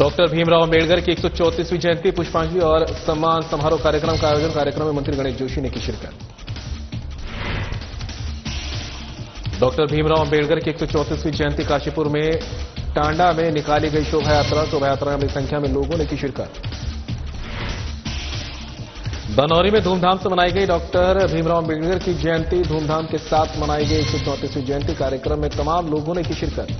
Doctor Bhimrao Ambedkar की 134वीं जयंती पुष्पांजलि और सम्मान समारोह कार्यक्रम का आयोजन। कार्यक्रम में मंत्री गणेश जोशी ने की शिरकत। डॉक्टर भीमराव अम्बेडकर की 134वीं जयंती काशीपुर में टांडा में निकाली गई शोभा यात्रा। शोभा यात्रा में बड़ी संख्या में लोगों ने की शिरकत। धनौरी में धूमधाम से मनाई गई डॉक्टर भीमराव अम्बेडकर की जयंती। धूमधाम के साथ मनाई गई 134वीं जयंती। कार्यक्रम में तमाम लोगों ने की शिरकत।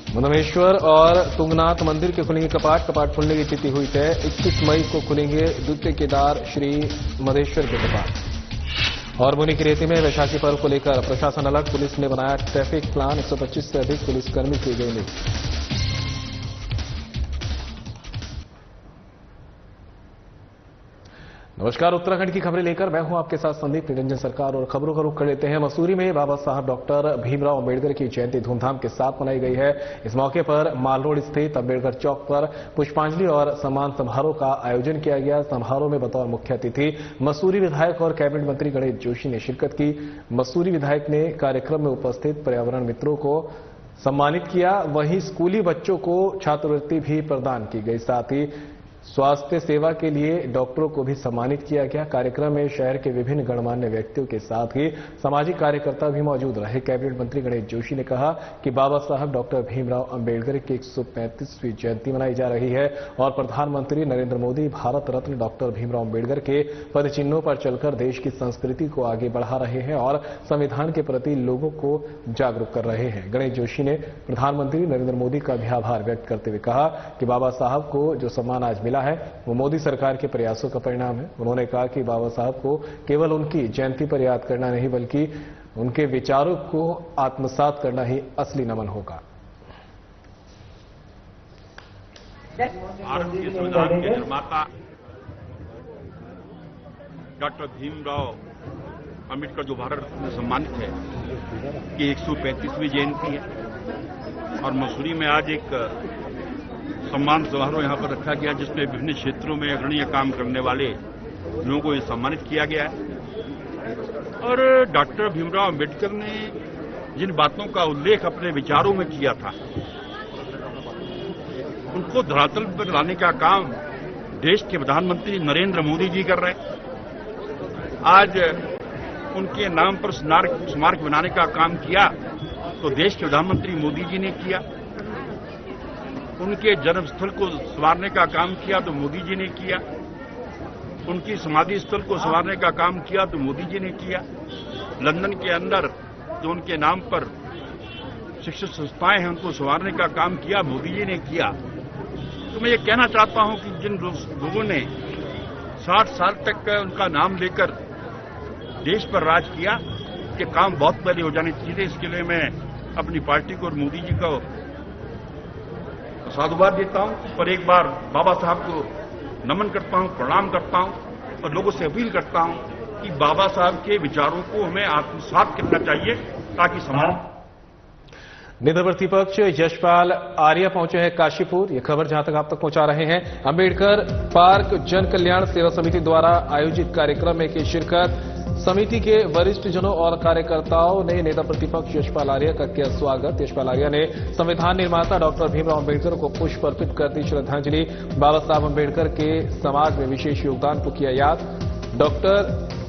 मुनमेश्वर और तुंगनाथ मंदिर के खुलेंगे कपाट। कपाट खुलने की तिथि हुई तय। 21 मई को खुलेंगे द्वितीय केदार श्री मधेश्वर के कपाट। और मुनि की रेती में वैशाखी पर्व को लेकर प्रशासन अलग। पुलिस ने बनाया ट्रैफिक प्लान। 125 से अधिक पुलिसकर्मी किए गए नियुक्त। नमस्कार, उत्तराखंड की खबरें लेकर मैं हूं आपके साथ संदीप निरंजन सरकार। और खबरों का रुख कर लेते हैं। मसूरी में बाबा साहब डॉक्टर भीमराव अम्बेडकर की जयंती धूमधाम के साथ मनाई गई है। इस मौके पर माल रोड स्थित अम्बेडकर चौक पर पुष्पांजलि और सम्मान समारोह का आयोजन किया गया। समारोह में बतौर मुख्य अतिथि मसूरी विधायक और कैबिनेट मंत्री गणेश जोशी ने शिरकत की। मसूरी विधायक ने कार्यक्रम में उपस्थित पर्यावरण मित्रों को सम्मानित किया। वहीं स्कूली बच्चों को छात्रवृत्ति भी प्रदान की गई। साथ ही स्वास्थ्य सेवा के लिए डॉक्टरों को भी सम्मानित किया गया। कार्यक्रम में शहर के विभिन्न गणमान्य व्यक्तियों के साथ ही सामाजिक कार्यकर्ता भी मौजूद रहे। कैबिनेट मंत्री गणेश जोशी ने कहा कि बाबा साहब डॉक्टर भीमराव अम्बेडकर की 135वीं जयंती मनाई जा रही है और प्रधानमंत्री नरेंद्र मोदी भारत रत्न डॉक्टर भीमराव अम्बेडकर के पदचिन्हों पर चलकर देश की संस्कृति को आगे बढ़ा रहे हैं और संविधान के प्रति लोगों को जागरूक कर रहे हैं। गणेश जोशी ने प्रधानमंत्री नरेंद्र मोदी का भी आभार व्यक्त करते हुए कहा कि बाबा साहब को जो सम्मान आज मिला है वो मोदी सरकार के प्रयासों का परिणाम है। उन्होंने कहा कि बाबा साहब को केवल उनकी जयंती पर याद करना नहीं बल्कि उनके विचारों को आत्मसात करना ही असली नमन होगा। भारत के संविधान के निर्माता डॉक्टर भीमराव अम्बेडकर जो भारत रत्न में सम्मानित है कि 135वीं जयंती है और मसूरी में आज एक सम्मान समारोह यहां पर रखा गया जिसमें विभिन्न क्षेत्रों में अग्रणीय काम करने वाले लोगों को सम्मानित किया गया है। और डॉक्टर भीमराव अम्बेडकर ने जिन बातों का उल्लेख अपने विचारों में किया था उनको धरातल पर लाने का काम देश के प्रधानमंत्री नरेंद्र मोदी जी कर रहे हैं। आज उनके नाम पर स्मारक बनाने का काम किया तो देश के प्रधानमंत्री मोदी जी ने किया। उनके जन्मस्थल को संवारने का काम किया तो मोदी जी ने किया। उनकी समाधि स्थल को संवारने का काम किया तो मोदी जी ने किया। लंदन के अंदर जो उनके नाम पर शिक्षण संस्थाएं हैं उनको संवारने का काम किया मोदी जी ने किया। तो मैं ये कहना चाहता हूं कि जिन लोगों ने 60 साल तक उनका नाम लेकर देश पर राज किया कि काम बहुत पहले हो जाने चाहिए। इसके लिए मैं अपनी पार्टी को और मोदी जी को साधुवाद देता हूं। पर एक बार बाबा साहब को नमन करता हूं, प्रणाम करता हूं और लोगों से अपील करता हूं कि बाबा साहब के विचारों को हमें आत्मसात करना चाहिए ताकि समाज। नेता प्रतिपक्ष यशपाल आर्य पहुंचे हैं काशीपुर। ये खबर जहां तक आप तक पहुंचा रहे हैं। अम्बेडकर पार्क जन कल्याण सेवा समिति द्वारा आयोजित कार्यक्रम में की शिरकत। समिति के वरिष्ठ जनों और कार्यकर्ताओं ने नेता प्रतिपक्ष यशपाल आर्य का किया स्वागत। यशपाल आर्य ने संविधान निर्माता डॉक्टर भीमराव अम्बेडकर को पुष्प अर्पित कर दी श्रद्धांजलि। बाबा साहब अम्बेडकर के समाज में विशेष योगदान को किया याद। डॉक्टर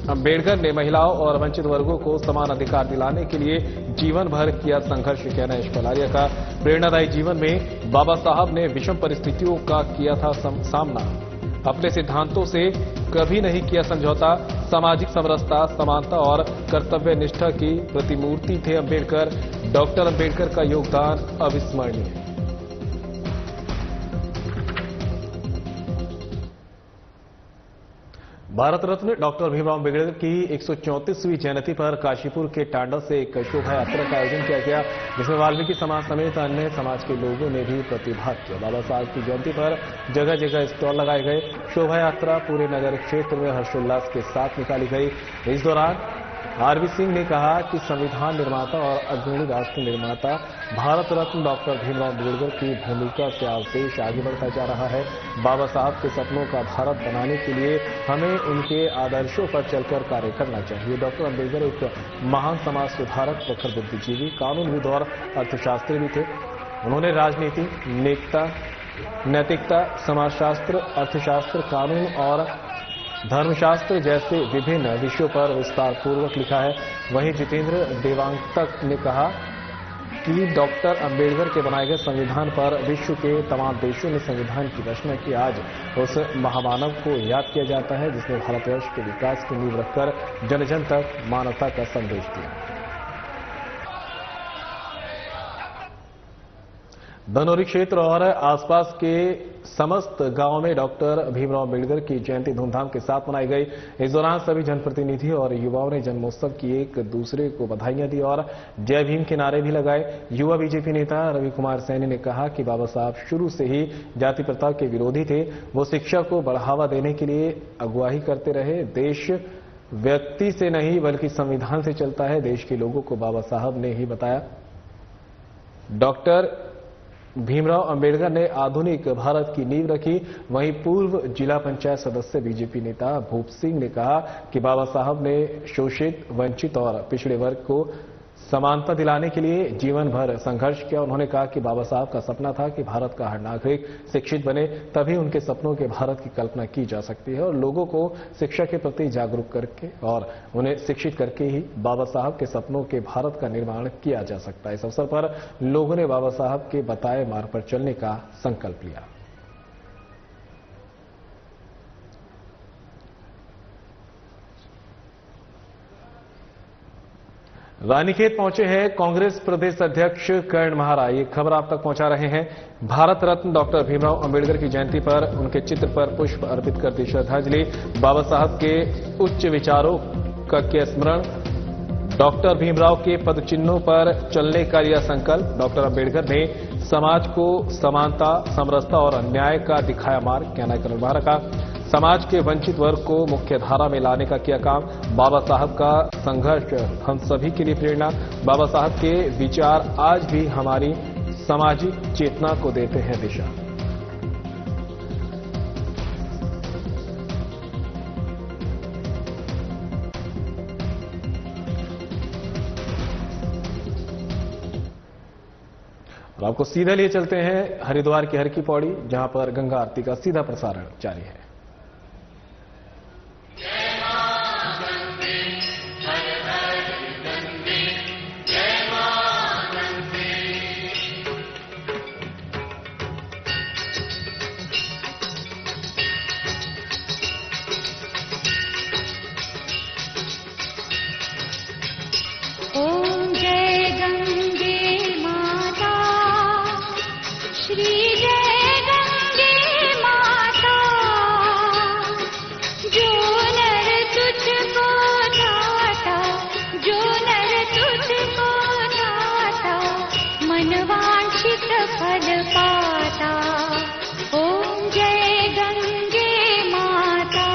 अम्बेडकर ने महिलाओं और वंचित वर्गों को समान अधिकार दिलाने के लिए जीवन भर किया संघर्ष। कहना यशपाल आर्य का। प्रेरणादायी जीवन में बाबा साहब ने विषम परिस्थितियों का किया था सामना। अपने सिद्धांतों से कभी नहीं किया समझौता। सामाजिक समरसता, समानता और कर्तव्य निष्ठा की प्रतिमूर्ति थे अम्बेडकर। डॉक्टर अम्बेडकर का योगदान अविस्मरणीय है। भारत रत्न डॉक्टर भीमराव अम्बेडकर की 134वीं जयंती पर काशीपुर के टांडा से एक शोभा यात्रा का आयोजन किया गया जिसमें वाल्मीकि समाज समेत अन्य समाज के लोगों ने भी प्रतिभाग किया। बाबा साहब की जयंती पर जगह जगह स्टॉल लगाए गए। शोभा यात्रा पूरे नगर क्षेत्र में हर्षोल्लास के साथ निकाली गई। इस दौरान आरबी सिंह ने कहा कि संविधान निर्माता और अग्रणी राष्ट्र निर्माता भारत रत्न डॉक्टर भीमराव अम्बेडकर की भूमिका से आज देश आगे बढ़ता जा रहा है। बाबा साहब के सपनों का भारत बनाने के लिए हमें उनके आदर्शों पर चलकर कार्य करना चाहिए। डॉक्टर अम्बेडकर एक महान समाज सुधारक, प्रखर बुद्धिजीवी, कानूनविद और अर्थशास्त्री भी थे। उन्होंने राजनीति, नैतिकता, समाजशास्त्र, अर्थशास्त्र, कानून और धर्मशास्त्र जैसे विभिन्न विषयों पर विस्तार पूर्वक लिखा है। वहीं जितेंद्र देवांगतक ने कहा कि डॉक्टर अंबेडकर के बनाए गए संविधान पर विश्व के तमाम देशों ने संविधान की रचना की। आज उस महामानव को याद किया जाता है जिसने भारतवर्ष के विकास की नींव रखकर जन जन तक मानवता का संदेश दिया। धनौरी क्षेत्र और आसपास के समस्त गांवों में डॉक्टर भीमराव अम्बेडकर की जयंती धूमधाम के साथ मनाई गई। इस दौरान सभी जनप्रतिनिधि और युवाओं ने जन्मोत्सव की एक दूसरे को बधाइयां दी और जय भीम के नारे भी लगाए। युवा बीजेपी नेता रवि कुमार सैनी ने कहा कि बाबा साहब शुरू से ही जाति प्रथा के विरोधी थे। वो शिक्षा को बढ़ावा देने के लिए अगुवाई करते रहे। देश व्यक्ति से नहीं बल्कि संविधान से चलता है, देश के लोगों को बाबा साहब ने ही बताया। डॉक्टर भीमराव अंबेडकर ने आधुनिक भारत की नींव रखी। वहीं पूर्व जिला पंचायत सदस्य बीजेपी नेता भूप सिंह ने कहा कि बाबा साहब ने शोषित, वंचित और पिछड़े वर्ग को समानता दिलाने के लिए जीवन भर संघर्ष किया। उन्होंने कहा कि बाबा साहब का सपना था कि भारत का हर नागरिक शिक्षित बने, तभी उनके सपनों के भारत की कल्पना की जा सकती है और लोगों को शिक्षा के प्रति जागरूक करके और उन्हें शिक्षित करके ही बाबा साहब के सपनों के भारत का निर्माण किया जा सकता है। इस अवसर पर लोगों ने बाबा साहब के बताए मार्ग पर चलने का संकल्प लिया। रानीखेत पहुंचे हैं कांग्रेस प्रदेश अध्यक्ष कर्ण महारा। ये खबर आप तक पहुंचा रहे हैं। भारत रत्न डॉक्टर भीमराव अंबेडकर की जयंती पर उनके चित्र पर पुष्प अर्पित करती श्रद्धांजलि। बाबा साहब के उच्च विचारों का किया स्मरण। डॉक्टर भीमराव के पदचिन्हों पर चलने का लिया संकल्प। डॉक्टर अंबेडकर ने समाज को समानता, समरसता और न्याय का दिखाया मार्ग। कहना है कर्ण महारा का। समाज के वंचित वर्ग को मुख्य धारा में लाने का किया काम। बाबा साहब का संघर्ष हम सभी के लिए प्रेरणा। बाबा साहब के विचार आज भी हमारी सामाजिक चेतना को देते हैं दिशा। और आपको सीधे लिए चलते हैं हरिद्वार की हर की पौड़ी, जहां पर गंगा आरती का सीधा प्रसारण जारी है। ओम जय गंगे माता, श्री जय गंगे माता, जो नर तुझको ठाता, जो नर तुझको ठाता, मन वांछित फल पाता। ओम जय गंगे माता।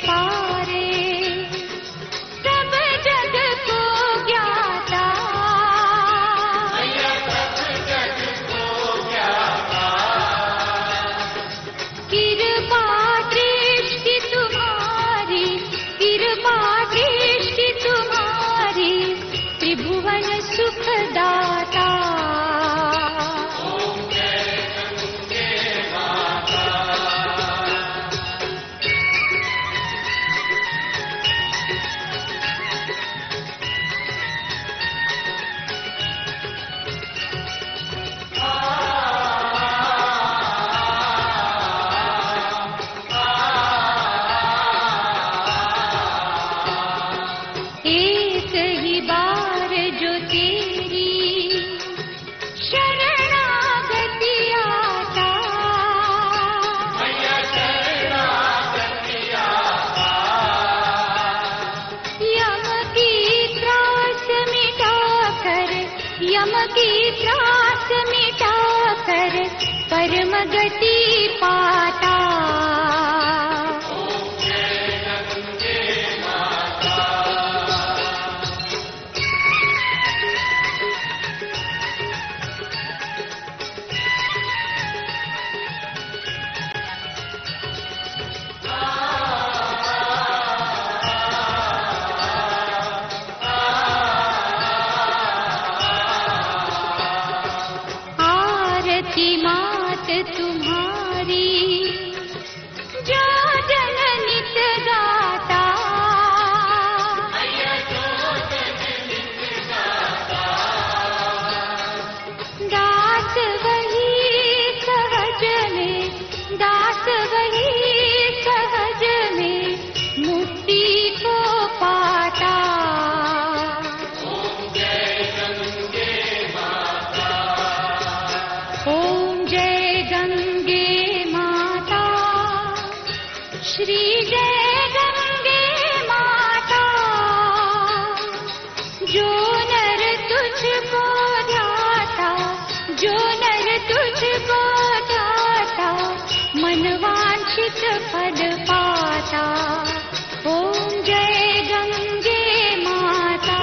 पारे सब जग को ज्ञाता कृपा दृष्टि तुम्हारी कृपा दृष्टि तुम्हारी त्रिभुवन सुखदाता एक ही बार जो तेरी शरणागति आता यम की त्रास मिटाकर यम की त्रास मिटाकर परम गति पाता आरती मात तुम्हारी जो जन नित गाता दास वही सहज में दास वही सहज में मुक्ति को पाता ओम जय गंगे माता श्री जय गंगे माता जो नर तुझको ध्याता जो नर तुझको ध्याता मन वांछित फल पाता ओम जय गंगे माता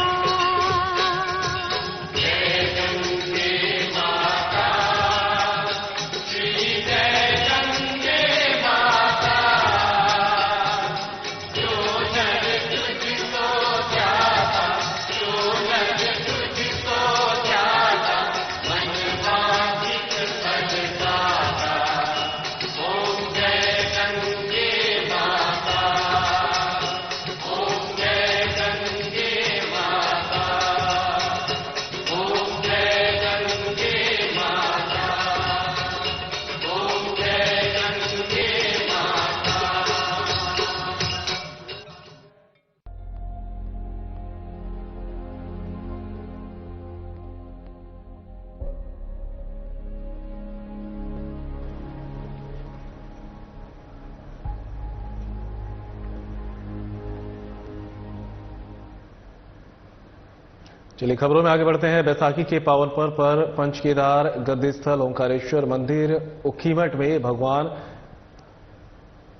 चलिए खबरों में आगे बढ़ते हैं। बैसाखी के पावन पर्व पर पंचकेदार गद्दीस्थल ओंकारेश्वर मंदिर उखीमठ में भगवान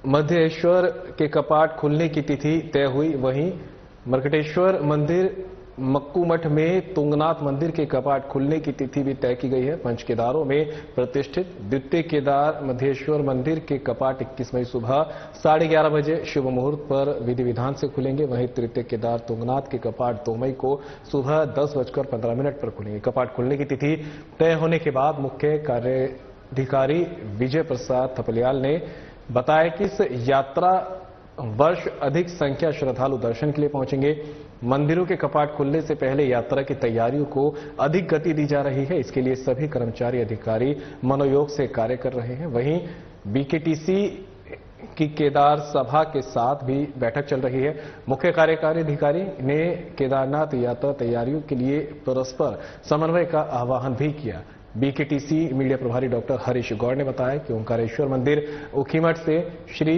मध्येश्वर के कपाट खुलने की तिथि तय हुई। वहीं मरकटेश्वर मंदिर मक्कूमठ में तुंगनाथ मंदिर के कपाट खुलने की तिथि भी तय की गई है। पंचकेदारों में प्रतिष्ठित द्वितीय केदार मध्येश्वर मंदिर के कपाट 21 मई सुबह 11:30 बजे शुभ मुहूर्त पर विधि विधान से खुलेंगे। वहीं तृतीय केदार तुंगनाथ के कपाट 2 मई को सुबह 10:15 पर खुलेंगे। कपाट खुलने की तिथि तय होने के बाद मुख्य कार्याधिकारी विजय प्रसाद थपलियाल ने बताया कि इस यात्रा वर्ष अधिक संख्या श्रद्धालु दर्शन के लिए पहुंचेंगे। मंदिरों के कपाट खुलने से पहले यात्रा की तैयारियों को अधिक गति दी जा रही है। इसके लिए सभी कर्मचारी अधिकारी मनोयोग से कार्य कर रहे हैं। वहीं बीकेटीसी की केदार सभा के साथ भी बैठक चल रही है। मुख्य कार्यकारी अधिकारी ने केदारनाथ यात्रा तैयारियों के लिए परस्पर समन्वय का आह्वान भी किया। बीकेटीसी मीडिया प्रभारी डॉक्टर हरीश गौड़ ने बताया कि ओंकारेश्वर मंदिर उखीमठ से श्री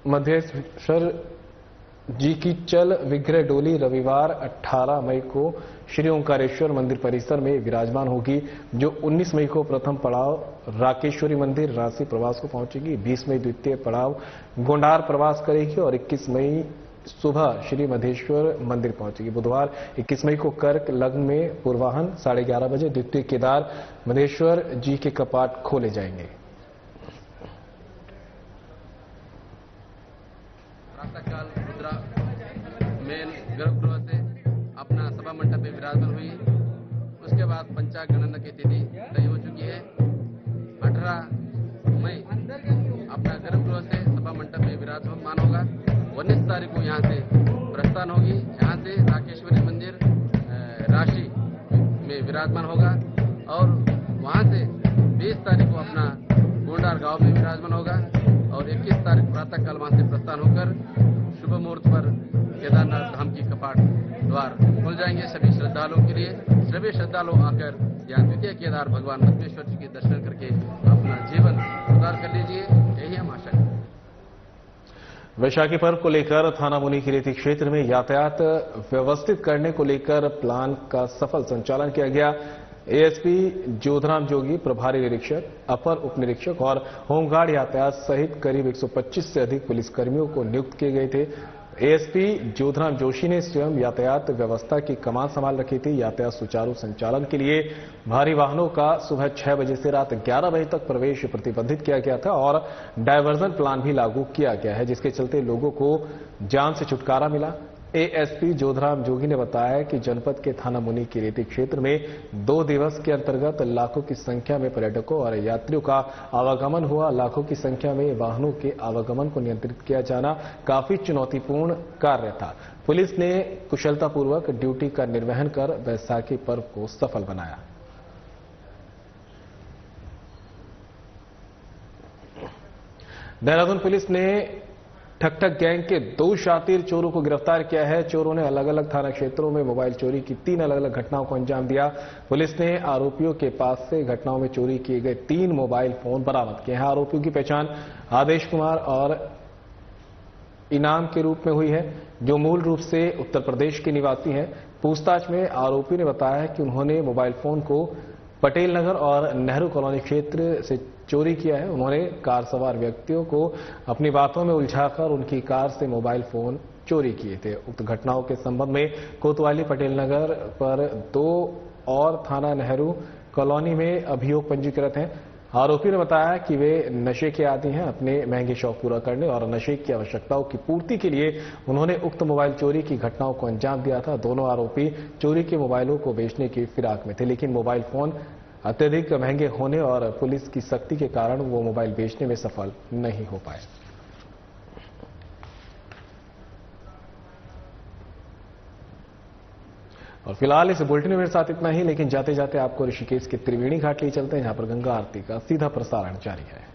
मध्येश्वर जी की चल विग्रह डोली रविवार 18 मई को श्री ओंकारेश्वर मंदिर परिसर में विराजमान होगी, जो 19 मई को प्रथम पड़ाव राकेश्वरी मंदिर राशि प्रवास को पहुंचेगी, 20 मई द्वितीय पड़ाव गोंडार प्रवास करेगी और 21 मई सुबह श्री मधेश्वर मंदिर पहुंचेगी। बुधवार 21 मई को कर्क लग्न में पूर्वाहन 11:30 बजे द्वितीय केदार मधेश्वर जी के कपाट खोले जाएंगे। प्रातःकाल रुद्रा मेन गर्भगृह से अपना सभा मंडप में विराजमान हुई। उसके बाद पंचांग गणना की तिथि तय हो चुकी है। 18 मई अपना गर्भगृह से सभा मंडप में विराजमान होगा। 19 तारीख को यहाँ से प्रस्थान होगी। यहाँ से राकेश्वरी मंदिर राशि में विराजमान होगा और वहाँ से 20 तारीख को अपना गोंडार गांव में विराजमान होगा और 21 तारीख प्रातःकाल वहां से प्रस्थान होकर शुभ मुहूर्त पर केदारनाथ धाम की कपाट द्वार खुल जाएंगे सभी श्रद्धालुओं के लिए। सभी श्रद्धालु आकर यहाँ द्वितीय केदार भगवान मधेश्वर जी के दर्शन करके अपना जीवन सुधार कर लीजिए, यही हम आशा करते हैं। वैशाखी पर्व को लेकर थाना मुनि किरेती क्षेत्र में यातायात व्यवस्थित करने को लेकर प्लान का सफल संचालन किया गया। एएसपी जोधराम जोगी, प्रभारी निरीक्षक, अपर उप निरीक्षक और होमगार्ड यातायात सहित करीब 125 से अधिक पुलिसकर्मियों को नियुक्त किए गए थे। एएसपी जोधराम जोशी ने स्वयं यातायात व्यवस्था की कमान संभाल रखी थी। यातायात सुचारू संचालन के लिए भारी वाहनों का सुबह 6 बजे से रात 11 बजे तक प्रवेश प्रतिबंधित किया गया था और डायवर्जन प्लान भी लागू किया गया है, जिसके चलते लोगों को जान से छुटकारा मिला। एएसपी जोधराम जोगी ने बताया कि जनपद के थाना मुनि किरेती क्षेत्र में 2 दिवस के अंतर्गत लाखों की संख्या में पर्यटकों और यात्रियों का आवागमन हुआ। लाखों की संख्या में वाहनों के आवागमन को नियंत्रित किया जाना काफी चुनौतीपूर्ण कार्य था। पुलिस ने कुशलतापूर्वक ड्यूटी का निर्वहन कर वैशाखी पर्व को सफल बनाया। देहरादून पुलिस ने ठक-ठक गैंग के 2 शातिर चोरों को गिरफ्तार किया है। चोरों ने अलग अलग थाना क्षेत्रों में मोबाइल चोरी की 3 अलग अलग घटनाओं को अंजाम दिया। पुलिस ने आरोपियों के पास से घटनाओं में चोरी किए गए 3 मोबाइल फोन बरामद किए हैं। आरोपियों की पहचान आदेश कुमार और इनाम के रूप में हुई है, जो मूल रूप से उत्तर प्रदेश के निवासी हैं। पूछताछ में आरोपी ने बताया कि उन्होंने मोबाइल फोन को पटेल नगर और नेहरू कॉलोनी क्षेत्र से चोरी किया है। उन्होंने कार सवार व्यक्तियों को अपनी बातों में उलझाकर उनकी कार से मोबाइल फोन चोरी किए थे। उक्त घटनाओं के संबंध में कोतवाली पटेल नगर पर 2 और थाना नेहरू कॉलोनी में अभियोग पंजीकृत हैं। आरोपी ने बताया कि वे नशे के आदी हैं। अपने महंगे शौक पूरा करने और नशे की आवश्यकताओं की पूर्ति के लिए उन्होंने उक्त मोबाइल चोरी की घटनाओं को अंजाम दिया था। दोनों आरोपी चोरी के मोबाइलों को बेचने की फिराक में थे, लेकिन मोबाइल फोन अत्यधिक महंगे होने और पुलिस की सख्ती के कारण वो मोबाइल बेचने में सफल नहीं हो पाए। और फिलहाल इस बुलेटिन में मेरे साथ इतना ही, लेकिन जाते जाते आपको ऋषिकेश के त्रिवेणी घाट ले चलते हैं, जहां पर गंगा आरती का सीधा प्रसारण जारी है।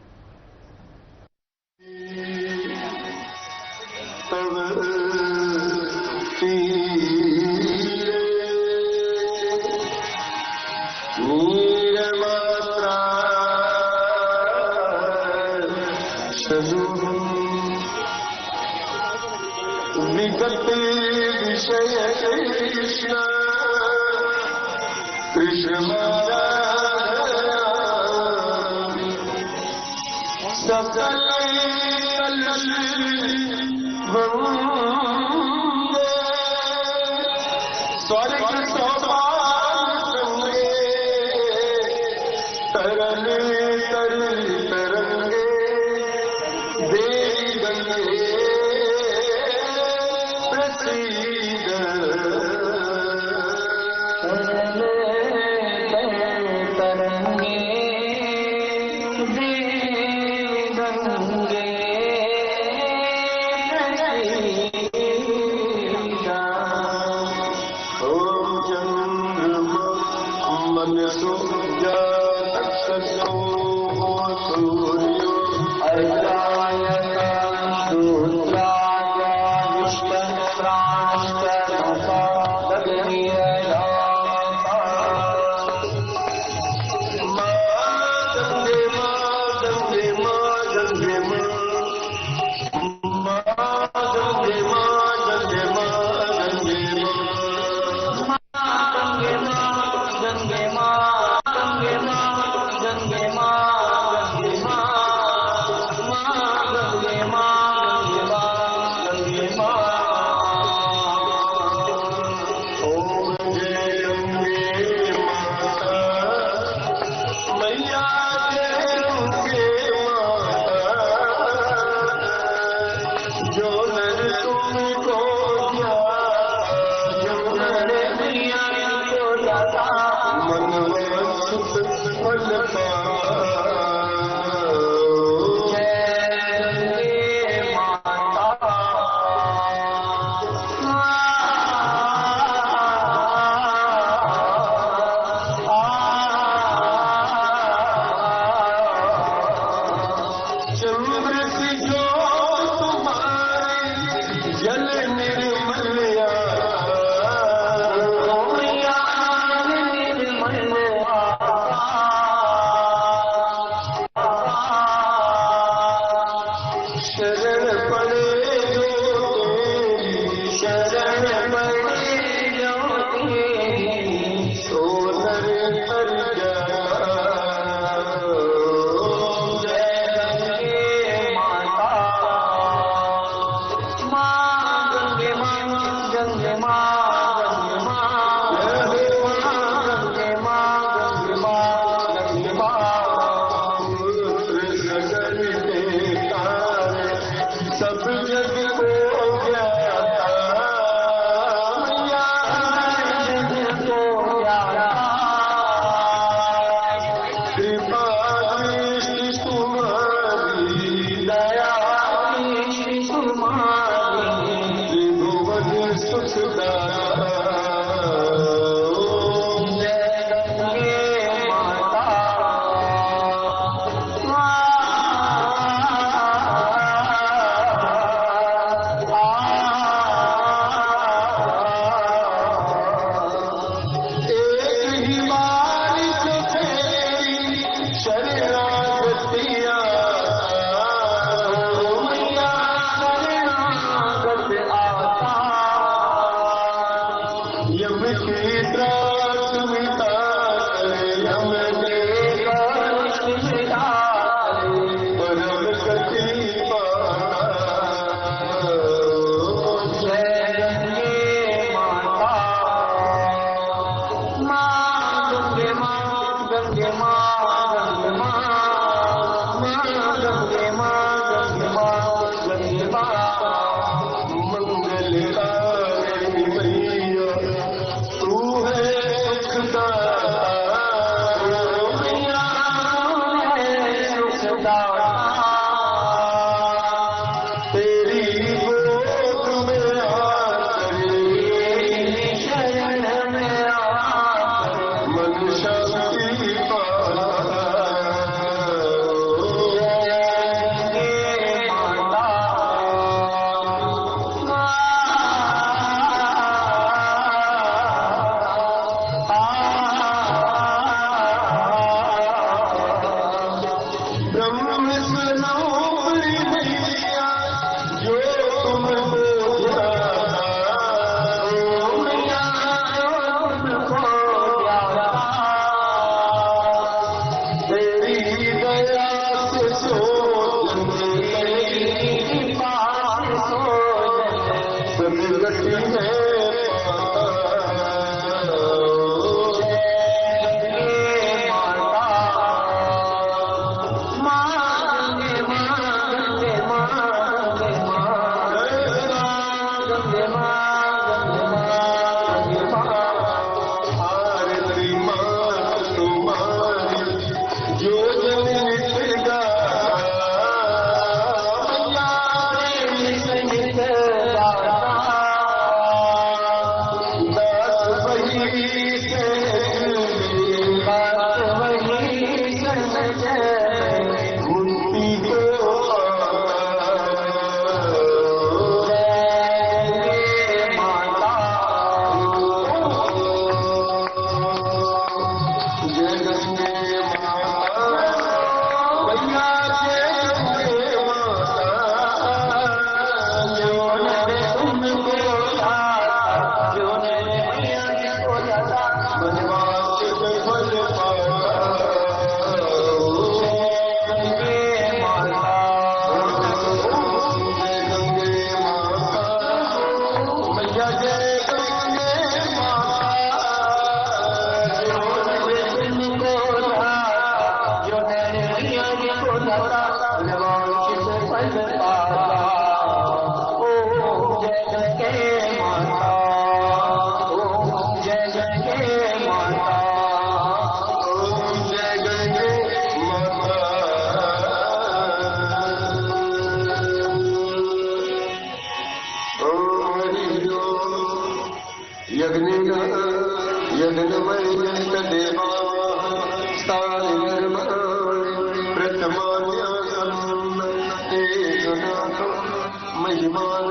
महिमान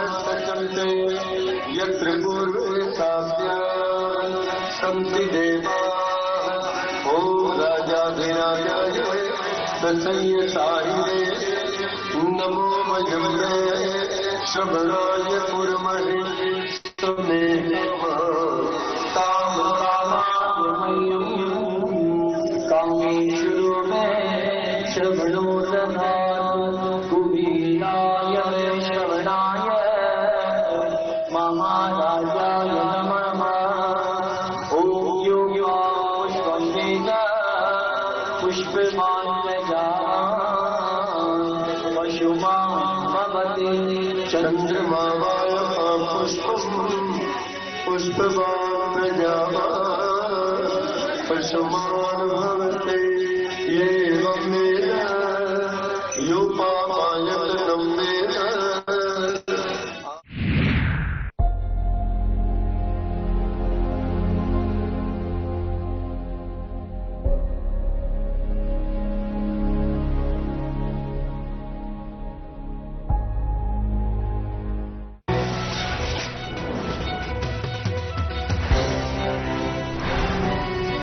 प्रजायते यत्र पूर्वे सास्या सन्ति देवाः ॐ राजाधिराजाय तस्यै साहिने नमो वयम्रे श्रवणाय कुर्महे सुमेधः ताम कामायमयम् कामेश्वरो मे श्रवणो दधातु कुबीराय श्रवणाय महाराजाय नमः ॐ यो पुष्पं वेद पुष्पमान् प्रजावान् पशुमान् भवति चन्द्रमा पुष्पं पुष्पवान् प्रजावान् पशुमान्